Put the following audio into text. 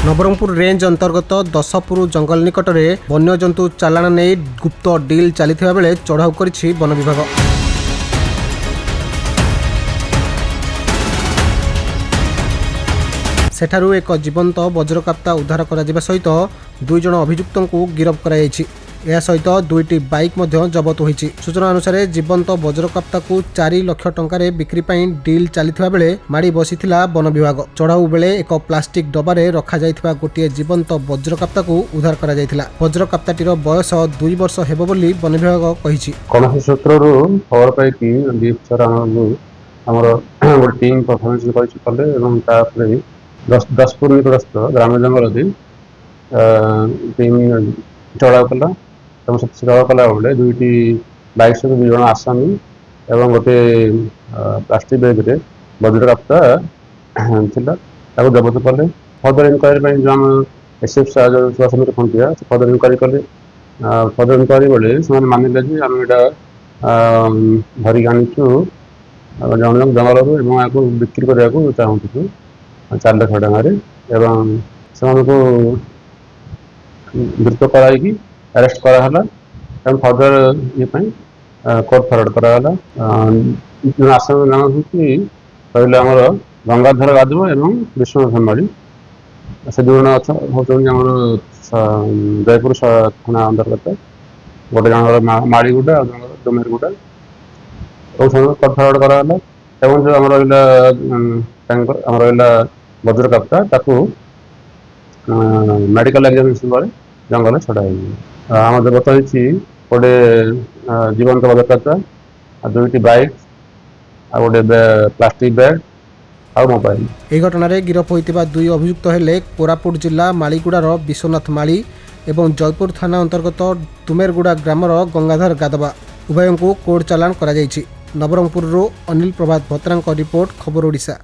Nabarangpur range अंतर्गत दशपुर जंगल निकट में वन्यजंतु चालाण नहीं गुप्त डिल चलता बेले चढ़ाऊ करिछि वन विभाग। सेठारु एक जीवंत वज्रकाप्ता उद्धार करा सहित 2 जन अभियुक्तों को गिरफ्त कराଯାଇଛି। यह सहित 2टी बाइक मध्य जबत होईछि। सूचना अनुसार जीवंत वज्रकाप्ता को 4 लाख टंकार बिक्री ପାଇଁ डिल चलता बेले माड़ी बसीथिला वन विभाग। चढ़ाऊ बेले एक प्लास्टिक डबारे रखा जाइथिबा गोटे जीवंत वज्रकाप्ता को उद्धार करा जाइथिला। वज्रकाप्ताटीर बयस 2 वर्ष हेबो बोली वन विभाग कहिछि। कौन सूत्ररू खबर पाई कि हमर गोटे टीम परफॉर्मेंस कले एवं तापर 10 निकटस्थ ग्राम जंगल टीम चढ़ाऊ कला चढ़ाऊ कला बेले 2टी बाइक सहित 2 जन आसामी एवं गोटे प्लास्टिक बैग रे वज्रकाप्ता थिला जबत कले। फर्दर इनक्वारी जो आम SF Subhash Chandra खंटिया further inquiry कले। फर्दर इनक्वारी बेले से मानिले जे आम एटा धरिक आनीचु जंगल एवं बिक्री करने चाहूँ 4 लाख टंकार एवं से गिरफ्त कराई अरेस्ट कराला एवं फर्दर ये कोर्ट फरवर्ड कराला। आसामी नाम हूँ कहले आमर गंगाधर यादव एवं विश्वनाथ माड़ी से 2 जन होती जयपुर थाना अंतर्गत। गोटे जन माड़ीगुड़ा डोमेरगुड़ा कोर्ट फरवर्ड कराला एवं जो आम रहा वज्रकाप्ता ताकू मेडिकल एग्जामिनेशन पर जंगल छड़ा आम जबत होती गोटे जीवंत वज्रकाप्ता 2टी बाइक आ गोटे प्लास्टिक बैग आ मोबाइल। यह घटना गिरफ होता 2 अभियुक्त हेले कोरापुट जिला मालीगुड़ार विश्वनाथ माली एवं जयपुर थाना अंतर्गत तुमेरगुड़ा ग्रामर गंगाधर यादव। उभयों को कोर्ट चालाण करा जायछि। नवरंगपुर अनिल प्रभात भत्रा रिपोर्ट खबर ओडिशा।